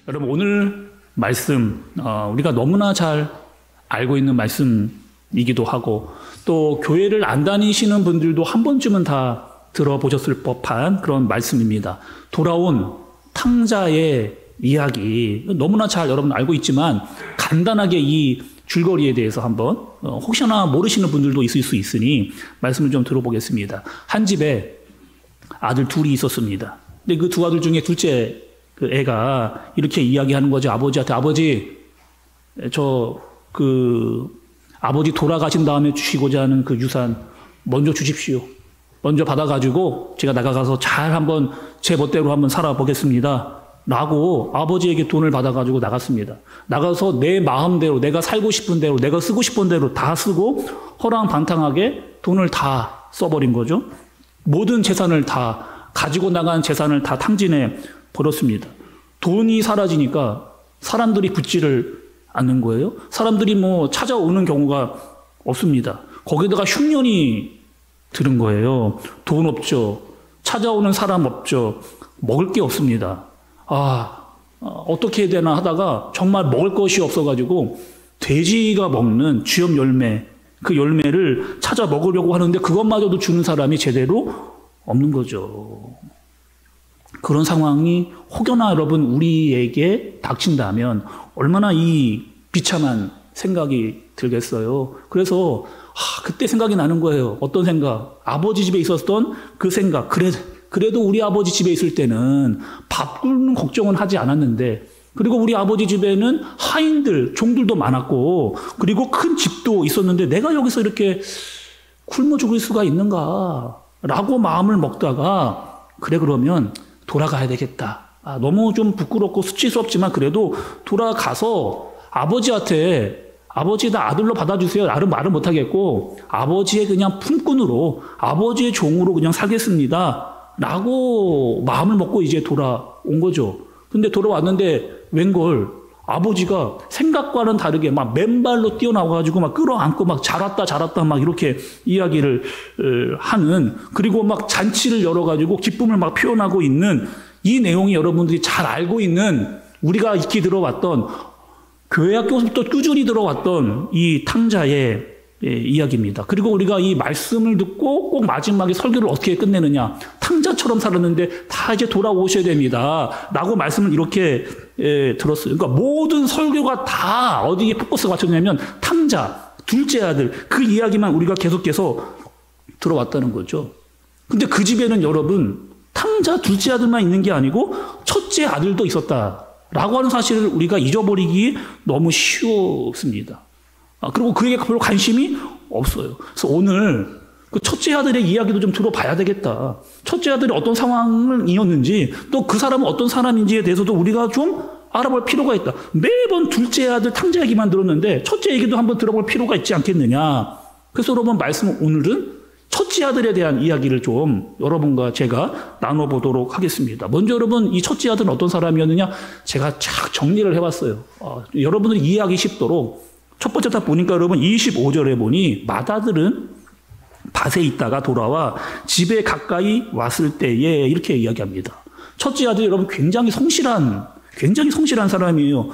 여러분 오늘 말씀 우리가 너무나 잘 알고 있는 말씀이기도 하고 또 교회를 안 다니시는 분들도 한 번쯤은 다 들어보셨을 법한 그런 말씀입니다. 돌아온 탕자의 이야기 너무나 잘 여러분 알고 있지만 간단하게 이 줄거리에 대해서 한번 혹시나 모르시는 분들도 있을 수 있으니 말씀을 좀 들어보겠습니다. 한 집에 아들 둘이 있었습니다. 근데 그 두 아들 중에 둘째 그 애가 이렇게 이야기하는 거죠. 아버지한테 아버지 아버지 돌아가신 다음에 주시고자 하는 그 유산 먼저 주십시오. 먼저 받아가지고 제가 나가서 잘 한번 제 멋대로 한번 살아보겠습니다. 라고 아버지에게 돈을 받아가지고 나갔습니다. 나가서 내 마음대로 내가 살고 싶은 대로 내가 쓰고 싶은 대로 다 쓰고 허랑방탕하게 돈을 다 써버린 거죠. 모든 재산을 다 가지고 나간 재산을 다 탕진해 버렸습니다. 돈이 사라지니까 사람들이 붙지를 않는 거예요. 사람들이 찾아오는 경우가 없습니다. 거기다가 흉년이 들은 거예요. 돈 없죠. 찾아오는 사람 없죠. 먹을 게 없습니다. 어떻게 해야 되나 하다가 정말 먹을 것이 없어가지고 돼지가 먹는 쥐염 열매, 그 열매를 찾아 먹으려고 하는데 그것마저도 주는 사람이 제대로 없는 거죠. 그런 상황이 혹여나 여러분 우리에게 닥친다면 얼마나 이 비참한 생각이 들겠어요. 그래서 그때 생각이 나는 거예요. 어떤 생각? 아버지 집에 있었던 그 생각. 그래도 우리 아버지 집에 있을 때는 밥 굶는 걱정은 하지 않았는데, 그리고 우리 아버지 집에는 하인들, 종들도 많았고, 그리고 큰 집도 있었는데 내가 여기서 이렇게 굶어 죽을 수가 있는가? 라고 마음을 먹다가 그러면 돌아가야 되겠다. 너무 좀 부끄럽고 수치스럽지만 그래도 돌아가서 아버지한테 아버지 나 아들로 받아주세요. 나는 말을 못하겠고 아버지의 그냥 품꾼으로 아버지의 종으로 그냥 살겠습니다. 라고 마음을 먹고 이제 돌아온 거죠. 근데 돌아왔는데 웬걸 아버지가 생각과는 다르게 막 맨발로 뛰어나와가지고 막 끌어안고 막 잘 왔다 막 이렇게 이야기를 하는, 그리고 막 잔치를 열어가지고 기쁨을 막 표현하고 있는 이 내용이 여러분들이 잘 알고 있는 우리가 익히 들어왔던 교회 학교부터 꾸준히 들어왔던 이 탕자의 이야기입니다. 그리고 우리가 이 말씀을 듣고 꼭 마지막에 설교를 어떻게 끝내느냐. 탕자처럼 살았는데 다 이제 돌아오셔야 됩니다. 라고 말씀을 이렇게 들었어요. 그러니까 모든 설교가 다 어디에 포커스가 맞췄냐면 탕자, 둘째 아들, 그 이야기만 우리가 계속해서 들어왔다는 거죠. 근데 그 집에는 여러분 탕자, 둘째 아들만 있는 게 아니고 첫째 아들도 있었다. 라고 하는 사실을 우리가 잊어버리기 너무 쉬웠습니다. 그리고 그에게 별로 관심이 없어요. 그래서 오늘 그 첫째 아들의 이야기도 좀 들어봐야 되겠다. 첫째 아들이 어떤 상황이었는지 또 그 사람은 어떤 사람인지에 대해서도 우리가 좀 알아볼 필요가 있다. 매번 둘째 아들 탕자 얘기만 들었는데 첫째 얘기도 한번 들어볼 필요가 있지 않겠느냐. 그래서 여러분 오늘은 첫째 아들에 대한 이야기를 좀 여러분과 제가 나눠보도록 하겠습니다. 먼저 여러분 이 첫째 아들은 어떤 사람이었느냐 제가 착 정리를 해봤어요. 여러분들이 이해하기 쉽도록 첫 번째 딱 보니까 여러분 25절에 보니 맏아들은 밭에 있다가 돌아와 집에 가까이 왔을 때에 이렇게 이야기합니다. 첫째 아들이 여러분 굉장히 성실한 사람이에요.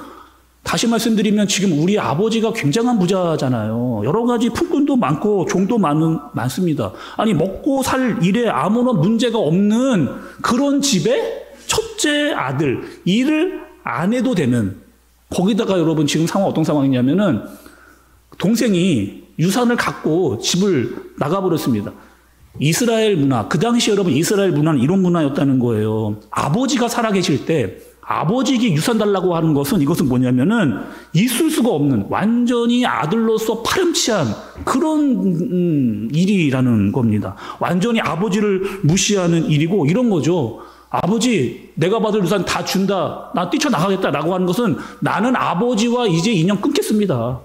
다시 말씀드리면 지금 우리 아버지가 굉장한 부자잖아요. 여러 가지 품꾼도 많고 종도 많습니다. 아니 먹고 살 일에 아무런 문제가 없는 그런 집에 첫째 아들, 일을 안 해도 되는, 거기다가 여러분 지금 상황 어떤 상황이냐면은 동생이 유산을 갖고 집을 나가버렸습니다. 이스라엘 문화, 그 당시 여러분 이스라엘 문화는 이런 문화였다는 거예요. 아버지가 살아계실 때 아버지에게 유산 달라고 하는 것은 이것은 뭐냐면은 있을 수가 없는 완전히 아들로서 파렴치한 그런 일이라는 겁니다. 완전히 아버지를 무시하는 일이고 이런 거죠. 아버지 내가 받을 유산 다 준다. 나 뛰쳐나가겠다라고 하는 것은 나는 아버지와 이제 인연 끊겠습니다.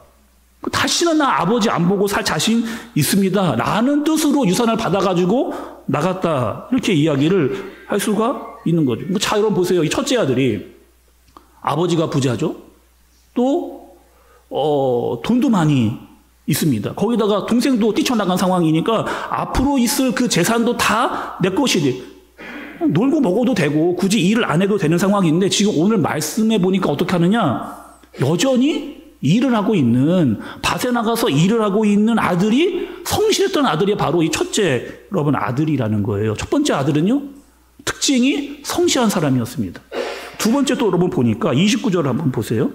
다시는 나 아버지 안 보고 살 자신 있습니다. 라는 뜻으로 유산을 받아가지고 나갔다. 이렇게 이야기를 할 수가 있는 거죠. 자, 여러분 보세요. 이 첫째 아들이 아버지가 부자죠. 또 돈도 많이 있습니다. 거기다가 동생도 뛰쳐나간 상황이니까 앞으로 있을 그 재산도 다 내 것이 돼. 놀고 먹어도 되고 굳이 일을 안 해도 되는 상황인데 지금 오늘 말씀해 보니까 어떻게 하느냐? 여전히 일을 하고 있는, 밭에 나가서 일을 하고 있는 아들이 성실했던 아들이 바로 이 첫째 여러분 아들이라는 거예요. 첫 번째 아들은요, 특징이 성실한 사람이었습니다. 두 번째 또 여러분 보니까 29절 한번 보세요.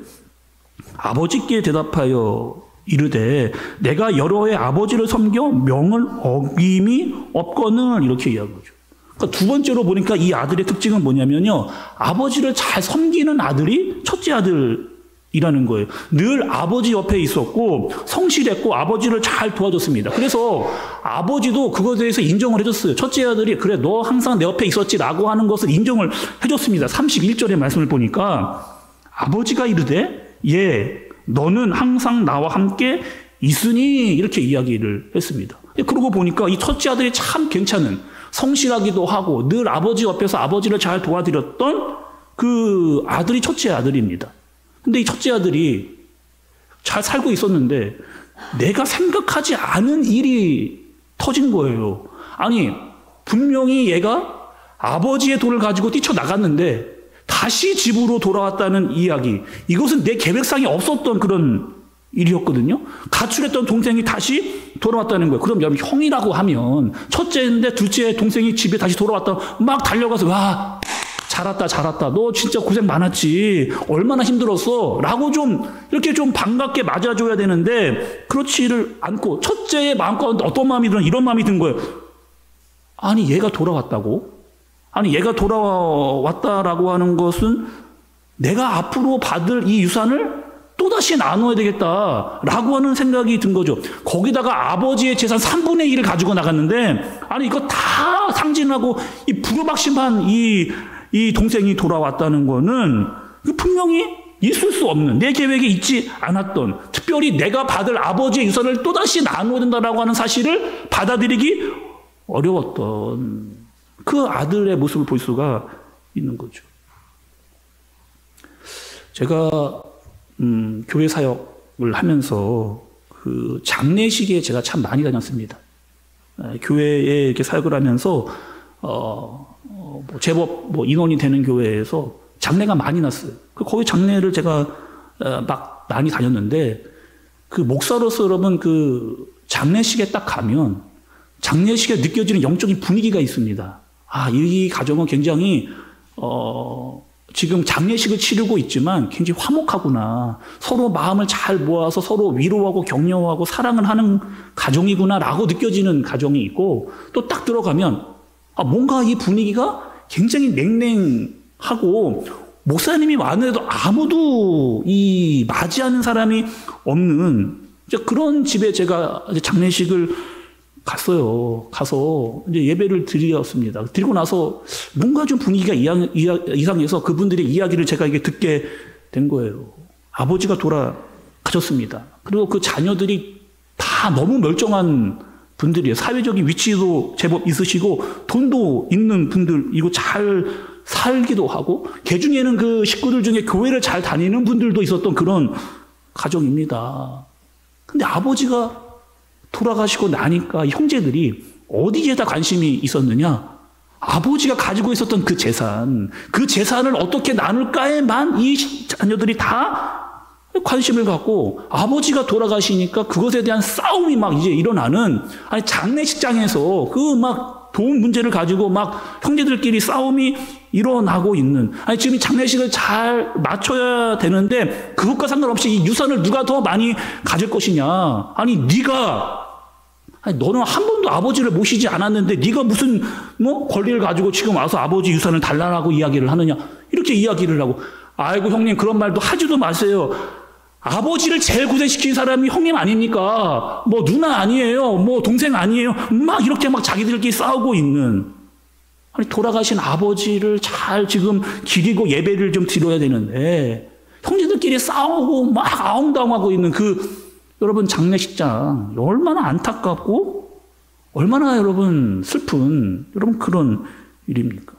아버지께 대답하여 이르되 내가 여러 해 아버지를 섬겨 명을 어김이 없거늘, 이렇게 이야기하죠. 그러니까 두 번째로 보니까 이 아들의 특징은 뭐냐면요, 아버지를 잘 섬기는 아들이 첫째 아들이라는 거예요. 늘 아버지 옆에 있었고 성실했고 아버지를 잘 도와줬습니다. 그래서 아버지도 그것에 대해서 인정을 해줬어요. 첫째 아들이 그래 너 항상 내 옆에 있었지라고 하는 것을 인정을 해줬습니다. 31절의 말씀을 보니까 아버지가 이르되 예 너는 항상 나와 함께 있으니, 이렇게 이야기를 했습니다. 그러고 보니까 이 첫째 아들이 참 괜찮은, 성실하기도 하고 늘 아버지 옆에서 아버지를 잘 도와드렸던 그 아들이 첫째 아들입니다. 근데 이 첫째 아들이 잘 살고 있었는데 내가 생각하지 않은 일이 터진 거예요. 아니, 분명히 얘가 아버지의 돈을 가지고 뛰쳐나갔는데 다시 집으로 돌아왔다는 이야기. 이것은 내 계획상에 없었던 그런 일이었거든요. 가출했던 동생이 다시 돌아왔다는 거예요. 그럼 여러분, 형이라고 하면 첫째인데 둘째 동생이 집에 다시 돌아왔다 막 달려가서 와 잘왔다 너 진짜 고생 많았지 얼마나 힘들었어 라고 좀 이렇게 좀 반갑게 맞아줘야 되는데 그렇지를 않고 첫째의 마음가운데 어떤 마음이 드는, 이런 마음이 든 거예요. 아니 얘가 돌아왔다고? 아니 얘가 돌아왔다라고 하는 것은 내가 앞으로 받을 이 유산을 또다시 나눠야 되겠다라고 하는 생각이 든 거죠. 거기다가 아버지의 재산 3분의 1을 가지고 나갔는데 아니 이거 다 상징하고 이 부르박심한 이 동생이 돌아왔다는 거는 분명히 있을 수 없는, 내 계획에 있지 않았던, 특별히 내가 받을 아버지의 유산을 또다시 나눠야 된다라고 하는 사실을 받아들이기 어려웠던 그 아들의 모습을 볼 수가 있는 거죠. 제가 교회 사역을 하면서 그 장례식에 제가 참 많이 다녔습니다. 교회에 이렇게 사역을 하면서 제법 인원이 되는 교회에서 장례가 많이 났어요. 거기 장례를 제가 막 많이 다녔는데 그 목사로서 여러분 그 장례식에 딱 가면 장례식에 느껴지는 영적인 분위기가 있습니다. 아, 이 가정은 굉장히 지금 장례식을 치르고 있지만 굉장히 화목하구나. 서로 마음을 잘 모아서 서로 위로하고 격려하고 사랑을 하는 가정이구나라고 느껴지는 가정이 있고, 또 딱 들어가면 뭔가 이 분위기가 굉장히 냉랭하고 목사님이 왔는데도 아무도 이 맞이하는 사람이 없는 그런 집에 제가 장례식을 갔어요. 가서 이제 예배를 드렸습니다. 드리고 나서 뭔가 좀 분위기가 이상해서 그분들의 이야기를 제가 이게 듣게 된 거예요. 아버지가 돌아가셨습니다. 그리고 그 자녀들이 다 너무 멀쩡한 분들이에요. 사회적인 위치도 제법 있으시고 돈도 있는 분들이고 잘 살기도 하고, 개중에는 그 식구들 중에 교회를 잘 다니는 분들도 있었던 그런 가정입니다. 근데 아버지가 돌아가시고 나니까 형제들이 어디에다 관심이 있었느냐? 아버지가 가지고 있었던 그 재산을 어떻게 나눌까에만 이 자녀들이 다 관심을 갖고, 아버지가 돌아가시니까 그것에 대한 싸움이 막 이제 일어나는, 아니 장례식장에서 그 막 돈 문제를 가지고 막 형제들끼리 싸움이 일어나고 있는, 아니 지금 이 장례식을 잘 맞춰야 되는데 그것과 상관없이 이 유산을 누가 더 많이 가질 것이냐? 아니 너는 한 번도 아버지를 모시지 않았는데 네가 무슨 권리를 가지고 지금 와서 아버지 유산을 달라고 이야기를 하느냐? 이렇게 이야기를 하고, 아이고 형님 그런 말도 하지도 마세요. 아버지를 제일 고생시킨 사람이 형님 아닙니까? 누나 아니에요? 동생 아니에요? 막 이렇게 막 자기들끼리 싸우고 있는, 아니 돌아가신 아버지를 잘 지금 기리고 예배를 좀 드려야 되는데 형제들끼리 싸우고 막 아웅다웅하고 있는 그 여러분 장례식장, 얼마나 안타깝고 얼마나 여러분 슬픈 여러분 그런 일입니까?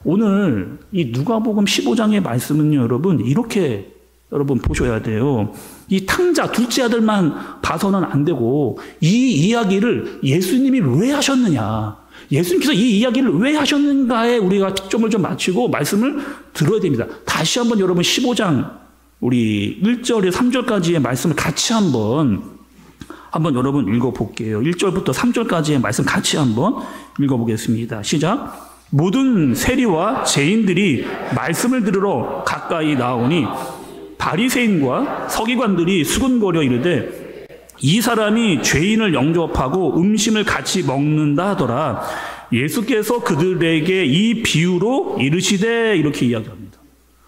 오늘 이 누가복음 15장의 말씀은요, 여러분 이렇게 여러분 보셔야 돼요. 이 탕자 둘째 아들만 봐서는 안 되고 이 이야기를 예수님이 왜 하셨느냐, 예수님께서 이 이야기를 왜 하셨는가에 우리가 초점을 좀 맞추고 말씀을 들어야 됩니다. 다시 한번 여러분 15장 우리 1절에 3절까지의 말씀을 같이 한번 여러분 읽어볼게요. 1절부터 3절까지의 말씀 같이 한번 읽어보겠습니다. 시작. 모든 세리와 죄인들이 말씀을 들으러 가까이 나오니 바리새인과 서기관들이 수군거려 이르되 이 사람이 죄인을 영접하고 음식을 같이 먹는다 하더라. 예수께서 그들에게 이 비유로 이르시되 이렇게 이야기합니다.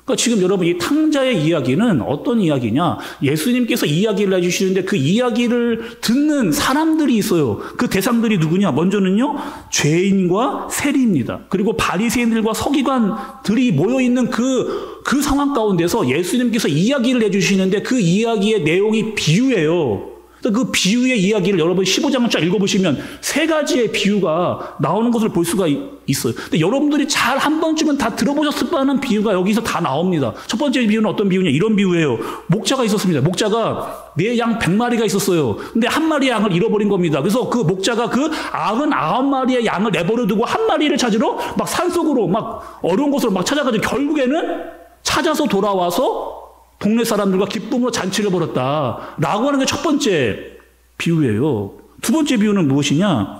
그러니까 지금 여러분 이 탕자의 이야기는 어떤 이야기냐? 예수님께서 이야기를 해주시는데 그 이야기를 듣는 사람들이 있어요. 그 대상들이 누구냐? 먼저는요, 죄인과 세리입니다. 그리고 바리새인들과 서기관들이 모여있는 그 상황 가운데서 예수님께서 이야기를 해주시는데 그 이야기의 내용이 비유예요. 그 비유의 이야기를 여러분 15장을 쫙 읽어보시면 세 가지의 비유가 나오는 것을 볼 수가 있어요. 근데 여러분들이 잘 한 번쯤은 다 들어보셨을 뻔한 비유가 여기서 다 나옵니다. 첫 번째 비유는 어떤 비유냐? 이런 비유예요. 목자가 있었습니다. 목자가 내 양 100마리가 있었어요. 근데 한 마리의 양을 잃어버린 겁니다. 그래서 그 목자가 그 99마리의 양을 내버려 두고 한 마리를 찾으러 막 산속으로 막 어려운 곳으로 막 찾아가지고 결국에는 찾아서 돌아와서 동네 사람들과 기쁨으로 잔치를 벌였다라고 하는 게 첫 번째 비유예요. 두 번째 비유는 무엇이냐?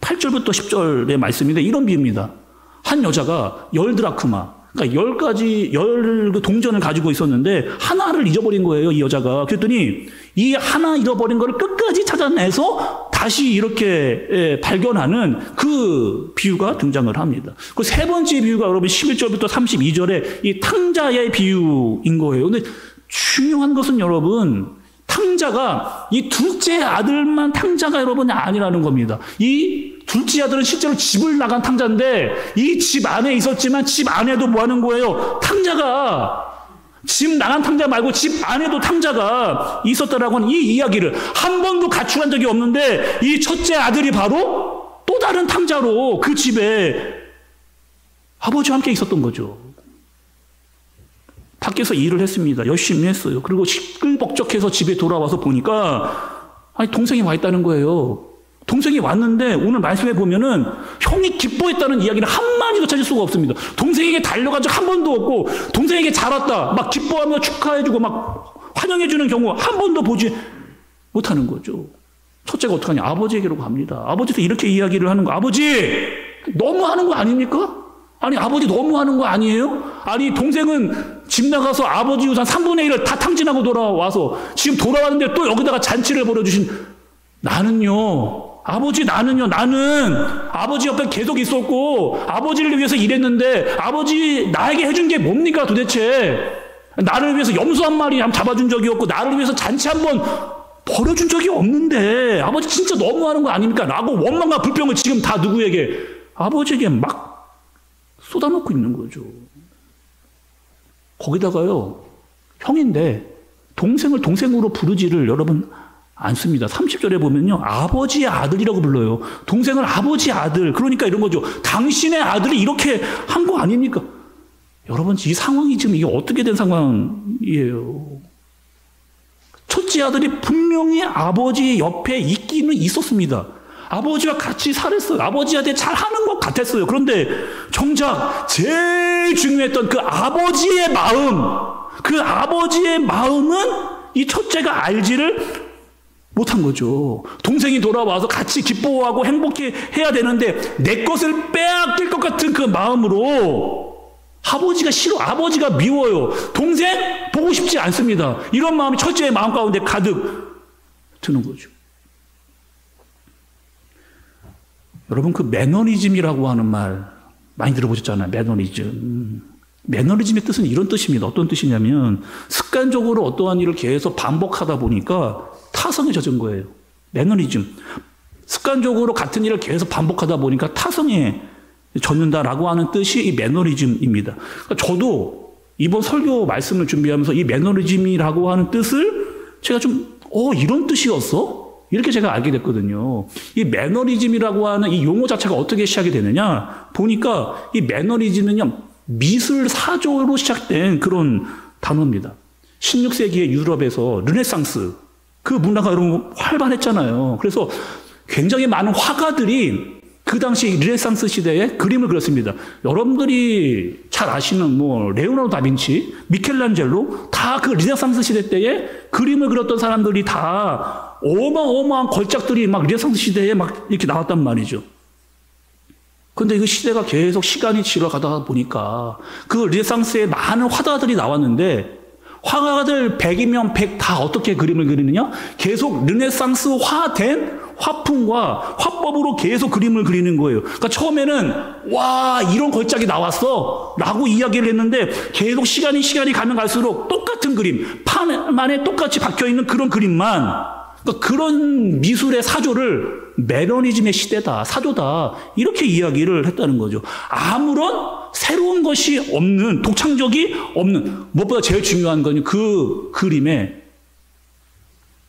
8절부터 10절의 말씀인데 이런 비유입니다. 한 여자가 10드라크마, 그러니까 10가지 동전을 가지고 있었는데 하나를 잊어버린 거예요, 이 여자가. 그랬더니 이 하나 잃어버린 거를 끝까지 찾아내서 다시 이렇게 발견하는 그 비유가 등장을 합니다. 그 세 번째 비유가 여러분 11절부터 32절에 이 탕자의 비유인 거예요. 근데 중요한 것은 여러분, 탕자가 이 둘째 아들만 탕자가 여러분이 아니라는 겁니다. 이 둘째 아들은 실제로 집을 나간 탕자인데 이 집 안에 있었지만 집 안에도 뭐 하는 거예요? 탕자가, 집 나간 탕자 말고 집 안에도 탕자가 있었다라고 하는 이 이야기를 한 번도 가출한 적이 없는데 이 첫째 아들이 바로 또 다른 탕자로 그 집에 아버지와 함께 있었던 거죠. 밖에서 일을 했습니다. 열심히 했어요. 그리고 시끌벅적해서 집에 돌아와서 보니까 아니 동생이 와 있다는 거예요. 동생이 왔는데 오늘 말씀해 보면은 형이 기뻐했다는 이야기는 한마디도 찾을 수가 없습니다. 동생에게 달려간 적 한 번도 없고 동생에게 잘 왔다 막 기뻐하며 축하해주고 막 환영해주는 경우 한 번도 보지 못하는 거죠. 첫째가 어떡하냐? 아버지에게로 갑니다. 아버지도 이렇게 이야기를 하는 거. 아버지 너무하는 거 아닙니까? 아니 아버지 너무하는 거 아니에요? 아니 동생은 집 나가서 아버지 유산 3분의 1을 다 탕진하고 돌아와서 지금 돌아왔는데 또 여기다가 잔치를 벌여주신 나는요, 아버지 나는 아버지 옆에 계속 있었고 아버지를 위해서 일했는데 아버지 나에게 해준 게 뭡니까 도대체? 나를 위해서 염소 한 마리 잡아준 적이 없고 나를 위해서 잔치 한 번 벌여준 적이 없는데 아버지 진짜 너무하는 거 아닙니까? 라고 원망과 불평을 지금 다 누구에게? 아버지에게 막 쏟아놓고 있는 거죠. 거기다가요, 형인데 동생을 동생으로 부르지를 여러분 않습니다. 30절에 보면요, 아버지의 아들이라고 불러요. 동생을 아버지의 아들. 그러니까 이런 거죠. 당신의 아들이 이렇게 한 거 아닙니까? 여러분, 이 상황이 지금 이게 어떻게 된 상황이에요? 첫째 아들이 분명히 아버지 옆에 있기는 있었습니다. 아버지와 같이 살았어요. 아버지한테 잘하는 것 같았어요. 그런데 정작 제일 중요했던 그 아버지의 마음은 이 첫째가 알지를 못한 거죠. 동생이 돌아와서 같이 기뻐하고 행복해 해야 되는데 내 것을 빼앗길 것 같은 그 마음으로 아버지가 싫어, 아버지가 미워요, 동생 보고 싶지 않습니다. 이런 마음이 첫째의 마음 가운데 가득 드는 거죠. 여러분 그 매너리즘이라고 하는 말 많이 들어보셨잖아요. 매너리즘. 매너리즘의 뜻은 이런 뜻입니다. 어떤 뜻이냐면 습관적으로 어떠한 일을 계속 반복하다 보니까 타성에 젖은 거예요. 매너리즘. 습관적으로 같은 일을 계속 반복하다 보니까 타성에 젖는다라고 하는 뜻이 이 매너리즘입니다. 그러니까 저도 이번 설교 말씀을 준비하면서 이 매너리즘이라고 하는 뜻을 제가 좀 이런 뜻이었어? 이렇게 제가 알게 됐거든요. 이 매너리즘이라고 하는 이 용어 자체가 어떻게 시작이 되느냐 보니까 이 매너리즘은요, 미술 사조로 시작된 그런 단어입니다. 16세기의 유럽에서 르네상스 그 문화가 여러분 활발했잖아요. 그래서 굉장히 많은 화가들이 그 당시 르네상스 시대에 그림을 그렸습니다. 여러분들이 잘 아시는 레오나르도 다빈치, 미켈란젤로 다 그 르네상스 시대 때에 그림을 그렸던 사람들이 다 어마어마한 걸작들이 막 르네상스 시대에 막 이렇게 나왔단 말이죠. 근데 그 시대가 계속 시간이 지나가다 보니까 그 르네상스에 많은 화가들이 나왔는데 화가들 100이면 100 다 어떻게 그림을 그리느냐? 계속 르네상스화된 화풍과 화법으로 계속 그림을 그리는 거예요. 그러니까 처음에는 와 이런 걸작이 나왔어 라고 이야기를 했는데 계속 시간이 가면 갈수록 똑같은 그림, 판만에 똑같이 박혀있는 그런 그림만, 그러니까 그런 미술의 사조를 매너리즘의 시대다, 사조다 이렇게 이야기를 했다는 거죠. 아무런 새로운 것이 없는, 독창적이 없는, 무엇보다 제일 중요한 건 그 그림에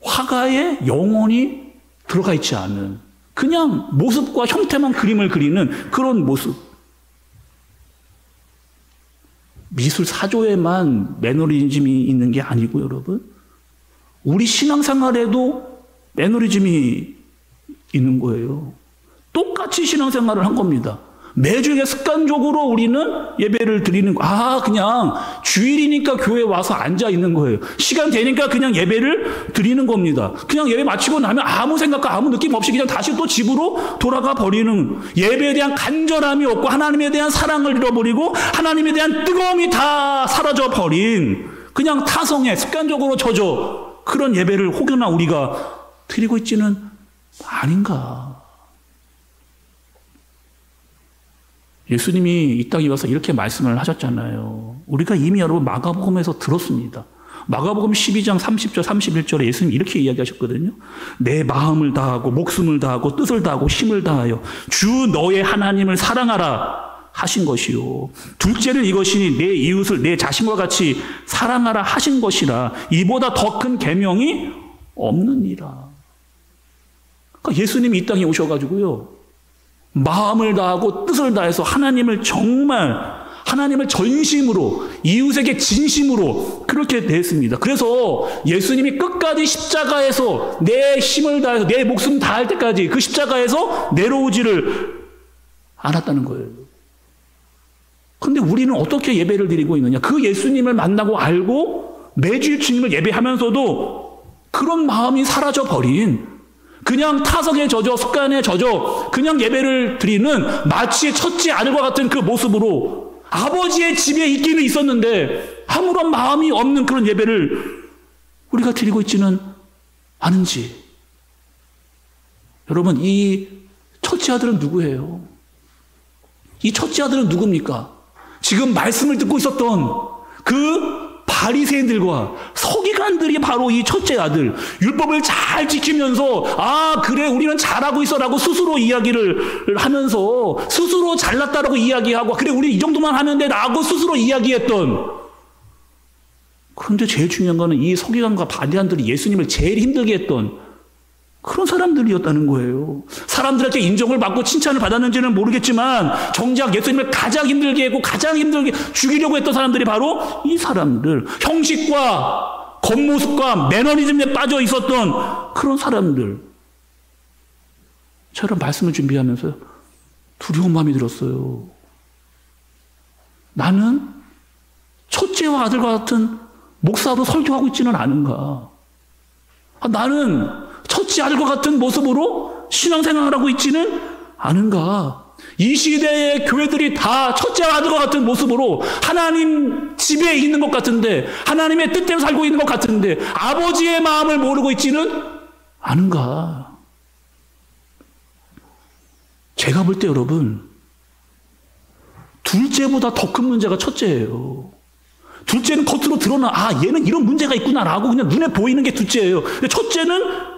화가의 영혼이 들어가 있지 않은 그냥 모습과 형태만 그림을 그리는 그런 모습. 미술 사조에만 매너리즘이 있는 게 아니고 여러분, 우리 신앙생활에도 매너리즘이 있는 거예요. 똑같이 신앙생활을 한 겁니다. 매주에 습관적으로 우리는 예배를 드리는 거. 그냥 주일이니까 교회에 와서 앉아 있는 거예요. 시간 되니까 그냥 예배를 드리는 겁니다. 그냥 예배 마치고 나면 아무 생각과 아무 느낌 없이 그냥 다시 또 집으로 돌아가 버리는, 예배에 대한 간절함이 없고 하나님에 대한 사랑을 잃어버리고 하나님에 대한 뜨거움이 다 사라져 버린 그냥 타성에 습관적으로 젖어 그런 예배를 혹여나 우리가 드리고 있지는 아닌가. 예수님이 이 땅에 와서 이렇게 말씀을 하셨잖아요. 우리가 이미 여러분 마가복음에서 들었습니다. 마가복음 12장 30절 31절에 예수님이 이렇게 이야기하셨거든요. 내 마음을 다하고 목숨을 다하고 뜻을 다하고 힘을 다하여 주 너의 하나님을 사랑하라 하신 것이요. 둘째는 이것이니 내 이웃을 내 자신과 같이 사랑하라 하신 것이라. 이보다 더 큰 계명이 없느니라. 그러니까 예수님이 이 땅에 오셔가지고요, 마음을 다하고 뜻을 다해서 하나님을 정말, 하나님을 전심으로, 이웃에게 진심으로 그렇게 대했습니다. 그래서 예수님이 끝까지 십자가에서 내 힘을 다해서 내 목숨 다할 때까지 그 십자가에서 내려오지를 않았다는 거예요. 그런데 우리는 어떻게 예배를 드리고 있느냐? 그 예수님을 만나고 알고 매주 주님을 예배하면서도 그런 마음이 사라져 버린, 그냥 타성에 젖어 습관에 젖어 그냥 예배를 드리는 마치 첫째 아들과 같은 그 모습으로 아버지의 집에 있기는 있었는데 아무런 마음이 없는 그런 예배를 우리가 드리고 있지는 않은지. 여러분, 이 첫째 아들은 누구예요? 이 첫째 아들은 누굽니까? 지금 말씀을 듣고 있었던 그 바리새인들과 서기관들이 바로 이 첫째 아들, 율법을 잘 지키면서 그래 우리는 잘하고 있어라고 스스로 이야기를 하면서 스스로 잘났다라고 이야기하고 그래 우리 이 정도만 하면 돼 라고 스스로 이야기했던, 그런데 제일 중요한 거는 이 서기관과 바리새인들이 예수님을 제일 힘들게 했던 그런 사람들이었다는 거예요. 사람들에게 인정을 받고 칭찬을 받았는지는 모르겠지만 정작 예수님을 가장 힘들게 했고 가장 힘들게 죽이려고 했던 사람들이 바로 이 사람들, 형식과 겉모습과 매너리즘에 빠져 있었던 그런 사람들. 저런 말씀을 준비하면서 두려운 마음이 들었어요. 나는 첫째와 아들과 같은 목사로 설교하고 있지는 않은가. 나는 첫째 아들과 같은 모습으로 신앙생활을 하고 있지는 않은가. 이 시대의 교회들이 다 첫째 아들과 같은 모습으로 하나님 집에 있는 것 같은데, 하나님의 뜻대로 살고 있는 것 같은데 아버지의 마음을 모르고 있지는 않은가. 제가 볼 때 여러분, 둘째보다 더 큰 문제가 첫째예요. 둘째는 겉으로 드러나 얘는 이런 문제가 있구나라고 그냥 눈에 보이는 게 둘째예요. 근데 첫째는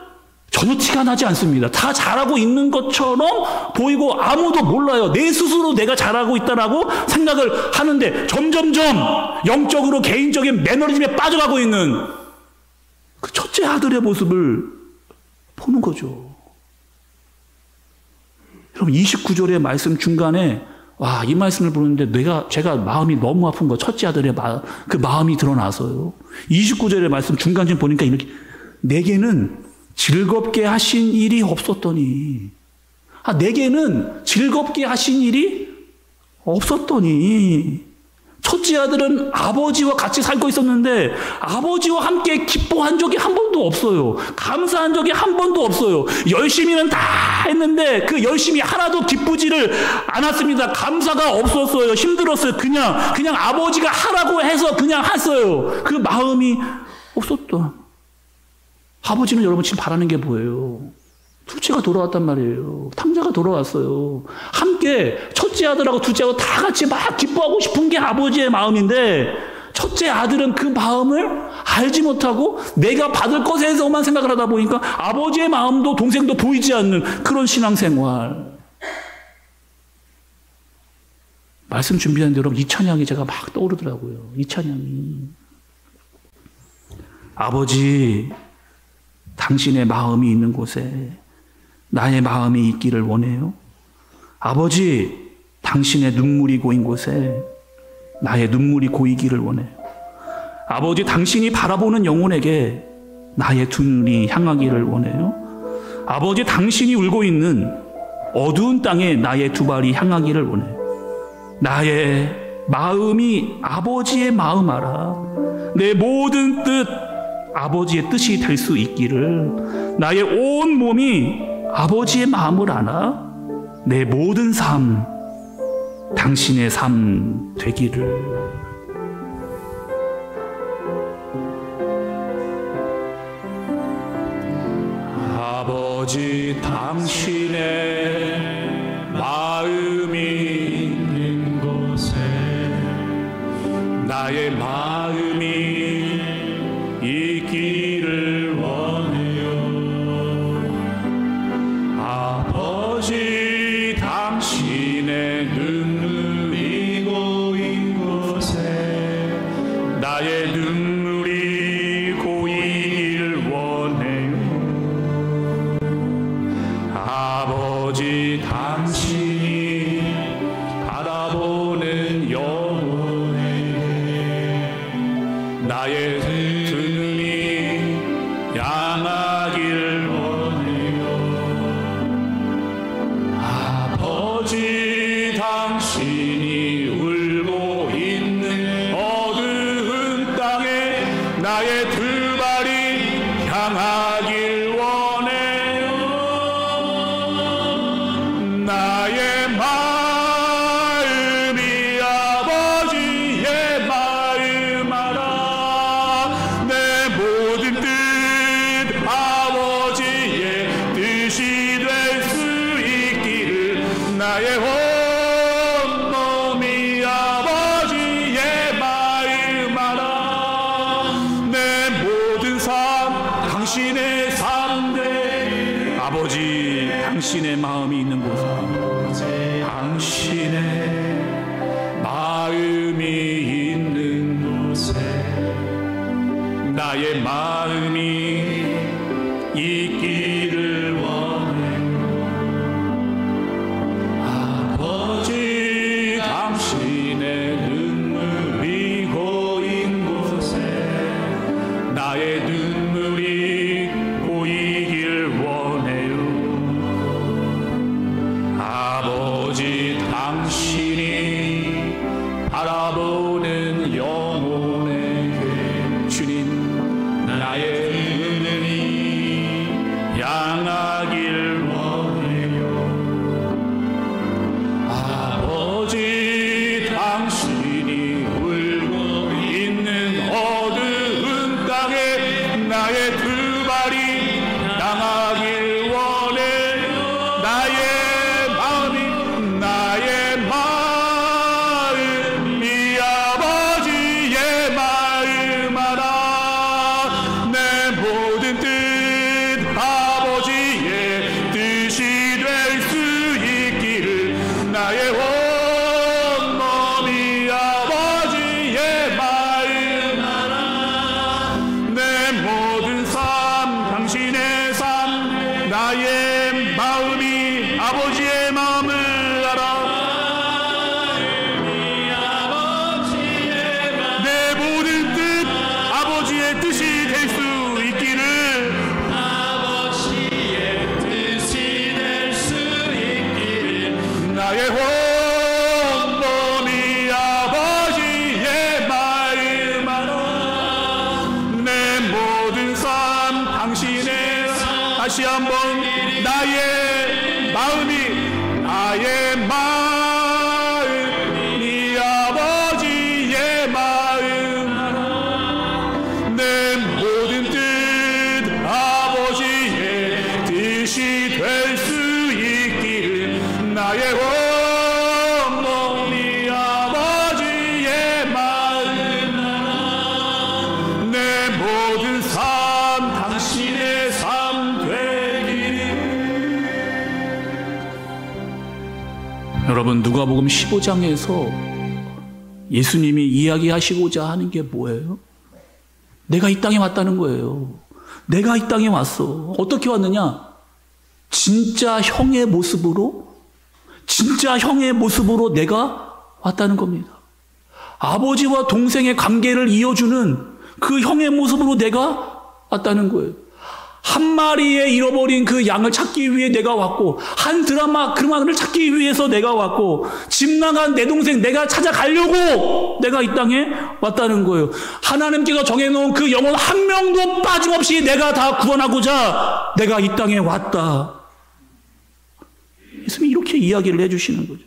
전혀 티가 나지 않습니다. 다 잘하고 있는 것처럼 보이고 아무도 몰라요. 내 스스로 내가 잘하고 있다라고 생각을 하는데 점점점 영적으로 개인적인 매너리즘에 빠져가고 있는 그 첫째 아들의 모습을 보는 거죠. 여러분, 29절의 말씀 중간에 이 말씀을 보는데 제가 마음이 너무 아픈 거, 첫째 아들의 그 마음이 드러나서요. 29절의 말씀 중간쯤 보니까 이렇게, 내게는 즐겁게 하신 일이 없었더니. 내게는 즐겁게 하신 일이 없었더니 첫째 아들은 아버지와 같이 살고 있었는데 아버지와 함께 기뻐한 적이 한 번도 없어요. 감사한 적이 한 번도 없어요. 열심히는 다 했는데 그 열심히 하나도 기쁘지를 않았습니다. 감사가 없었어요. 힘들었어요. 그냥 아버지가 하라고 해서 그냥 했어요. 그 마음이 없었던. 아버지는 여러분 지금 바라는 게 뭐예요? 둘째가 돌아왔단 말이에요. 탕자가 돌아왔어요. 함께 첫째 아들하고 둘째 아들 다 같이 막 기뻐하고 싶은 게 아버지의 마음인데 첫째 아들은 그 마음을 알지 못하고 내가 받을 것에서만 생각을 하다 보니까 아버지의 마음도 동생도 보이지 않는 그런 신앙생활. 말씀 준비하는데 여러분 이 찬양이 제가 막 떠오르더라고요. 이 찬양이. 아버지, 당신의 마음이 있는 곳에 나의 마음이 있기를 원해요. 아버지, 당신의 눈물이 고인 곳에 나의 눈물이 고이기를 원해요. 아버지, 당신이 바라보는 영혼에게 나의 두 눈이 향하기를 원해요. 아버지, 당신이 울고 있는 어두운 땅에 나의 두 발이 향하기를 원해요. 나의 마음이 아버지의 마음 알아. 내 모든 뜻, 아버지의 뜻이 될 수 있기를. 나의 온 몸이 아버지의 마음을 알아. 내 모든 삶, 당신의 삶 되기를. 아버지, 당신의 마음이 있는 곳에 나의 마음이 있기를 원해요. 아버지, 당신의 눈물이 고인 곳에 나의 눈물이 고이길 원해요. 아버지, 당신이 바라보는 영혼에게 나의 두 눈이 향하길 원해요. 아버지, 당신이 울고 있는 어두운 땅에 나의 두 발이 향하길 원해요. 나의 마음이 아버지의 마음 알아. 내 모든 뜻 아버지의 뜻이 될 수 있기를. 나의 온 몸이 아버지의 마음 알아. 내 모든 삶 당신의 삶 돼. 아버지, 당신의 마음이 있는 곳에 당신의 마음이 있는 곳에 나의 마음이 있기를 원해요. 아버지, 당신의 눈물이 고인 곳에 나의 눈물이 고이길 원해요. 아버지, 당신이 바라보는 영혼에게 주님 나의 눈이 향하길 원해요. 아버지, 당신이 울고 있는 어두운 땅에 나의 두 발이 향하길 원해요. 나의 마음이 아버지의 마음 알아. 내 모든 뜻 아버지의 뜻이 될 수 있기를. 나의 온 몸이 아버지의 마음 알아. 내 모든 삶 당신의 삶. 나의 마음이 아버지의 마음을 알아. 내 모든 뜻 아버지의 뜻이 될 수 있기를. 아버지의 뜻이 될 수 있기를. 한번 나의 마음, 이 아버지의 마음, 내 모든 뜻 아버지의 뜻이 될 수 있기를, 나의 온몸이 아버지의 마음, 내 모든 삶 당신의 삶 되기를. 여러분, 누가복음 15장에서 예수님이 이야기하시고자 하는 게 뭐예요? 내가 이 땅에 왔다는 거예요. 내가 이 땅에 왔어. 어떻게 왔느냐? 진짜 형의 모습으로 내가 왔다는 겁니다. 아버지와 동생의 관계를 이어주는 그 형의 모습으로 내가 왔다는 거예요. 한 마리의 잃어버린 그 양을 찾기 위해 내가 왔고, 한 드라마를 찾기 위해서 내가 왔고, 집 나간 내 동생 내가 찾아가려고 내가 이 땅에 왔다는 거예요. 하나님께서 정해놓은 그 영혼 한 명도 빠짐없이 내가 다 구원하고자 내가 이 땅에 왔다. 예수님이 이렇게 이야기를 해주시는 거죠.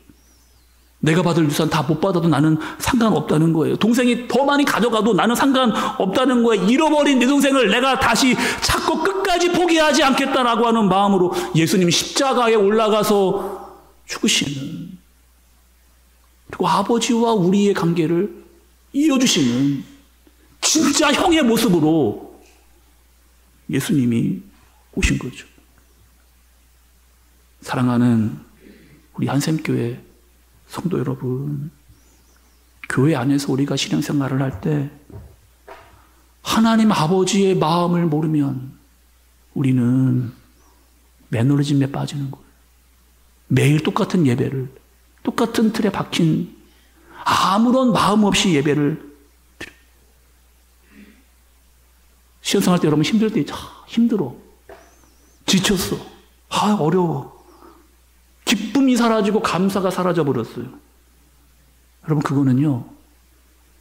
내가 받을 유산 다 못 받아도 나는 상관없다는 거예요. 동생이 더 많이 가져가도 나는 상관없다는 거예요. 잃어버린 내 동생을 내가 다시 찾고 끝까지 포기하지 않겠다라고 하는 마음으로 예수님이 십자가에 올라가서 죽으시는, 그리고 아버지와 우리의 관계를 이어주시는 진짜 형의 모습으로 예수님이 오신 거죠. 사랑하는 우리 한샘교회 성도 여러분, 교회 안에서 우리가 신앙생활을 할 때 하나님 아버지의 마음을 모르면 우리는 매너리즘에 빠지는 거예요. 매일 똑같은 예배를, 똑같은 틀에 박힌 아무런 마음 없이 예배를 드려요. 신앙생활 때 여러분 힘들 때 힘들어, 지쳤어, 어려워, 기쁨이 사라지고 감사가 사라져버렸어요. 여러분, 그거는요,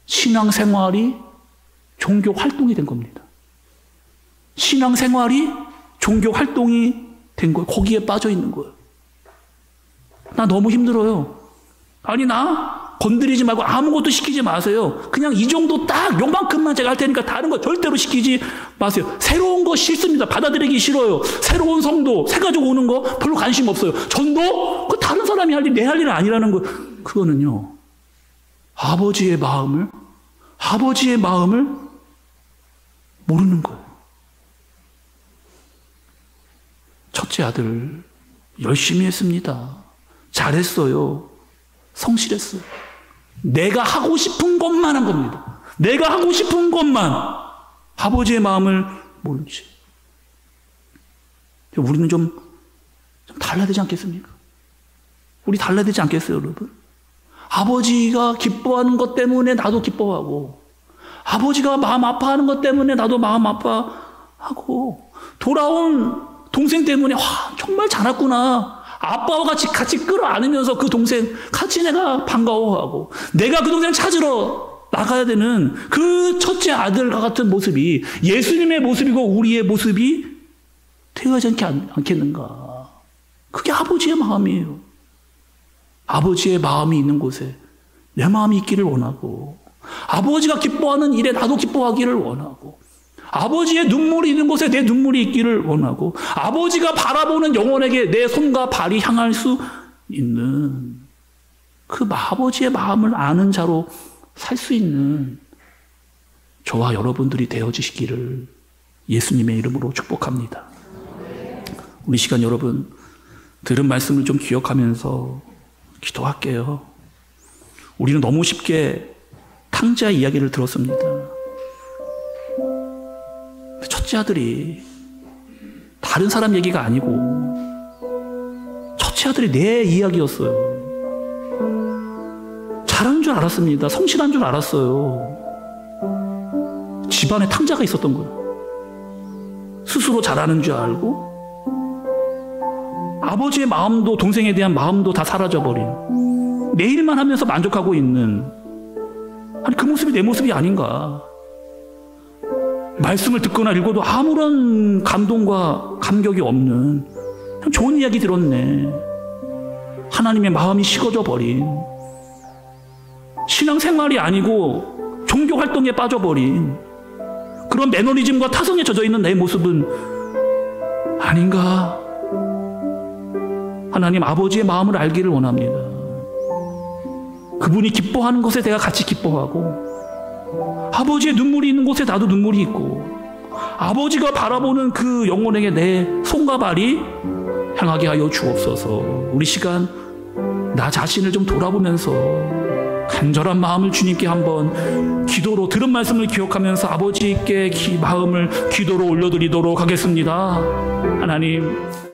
신앙생활이 종교 활동이 된 겁니다. 신앙생활이 종교 활동이 된 거예요. 거기에 빠져 있는 거예요. 나 너무 힘들어요. 아니, 나 건드리지 말고 아무것도 시키지 마세요. 그냥 이 정도 딱 요만큼만 제가 할 테니까 다른 거 절대로 시키지 마세요. 새로운 거 싫습니다. 받아들이기 싫어요. 새로운 성도 새 가지고 오는 거 별로 관심 없어요. 전도 그 다른 사람이 할 일, 내 할 일은 아니라는 거. 그거는요, 아버지의 마음을 모르는 거예요. 첫째 아들 열심히 했습니다. 잘했어요. 성실했어요. 내가 하고 싶은 것만 한 겁니다. 내가 하고 싶은 것만. 아버지의 마음을 모르지. 우리는 좀 달라야 되지 않겠습니까? 우리 달라야 되지 않겠어요, 여러분? 아버지가 기뻐하는 것 때문에 나도 기뻐하고, 아버지가 마음 아파하는 것 때문에 나도 마음 아파하고, 돌아온 동생 때문에 정말 잘 왔구나, 아빠와 같이 끌어안으면서 그 동생 같이 내가 반가워하고, 내가 그 동생 찾으러 나가야 되는 그 첫째 아들과 같은 모습이 예수님의 모습이고 우리의 모습이 되어야지 않겠는가. 그게 아버지의 마음이에요. 아버지의 마음이 있는 곳에 내 마음이 있기를 원하고, 아버지가 기뻐하는 일에 나도 기뻐하기를 원하고, 아버지의 눈물이 있는 곳에 내 눈물이 있기를 원하고, 아버지가 바라보는 영혼에게 내 손과 발이 향할 수 있는 그 아버지의 마음을 아는 자로 살 수 있는 저와 여러분들이 되어지시기를 예수님의 이름으로 축복합니다. 우리 시간 여러분, 들은 말씀을 좀 기억하면서 기도할게요. 우리는 너무 쉽게 탕자 이야기를 들었습니다. 첫째 아들이 다른 사람 얘기가 아니고 첫째 아들이 내 이야기였어요. 잘하는 줄 알았습니다. 성실한 줄 알았어요. 집안에 탕자가 있었던 거예요. 스스로 잘하는 줄 알고, 아버지의 마음도 동생에 대한 마음도 다 사라져버린, 내 일만 하면서 만족하고 있는, 아니 그 모습이 내 모습이 아닌가. 말씀을 듣거나 읽어도 아무런 감동과 감격이 없는 참 좋은 이야기 들었네. 하나님의 마음이 식어져 버린, 신앙생활이 아니고 종교활동에 빠져버린 그런 매너리즘과 타성에 젖어있는 내 모습은 아닌가? 하나님 아버지의 마음을 알기를 원합니다. 그분이 기뻐하는 것에 내가 같이 기뻐하고, 아버지의 눈물이 있는 곳에 나도 눈물이 있고, 아버지가 바라보는 그 영혼에게 내 손과 발이 향하게 하여 주옵소서. 우리 시간 나 자신을 좀 돌아보면서 간절한 마음을 주님께 한번 기도로, 들은 말씀을 기억하면서 아버지께 마음을 기도로 올려드리도록 하겠습니다. 하나님,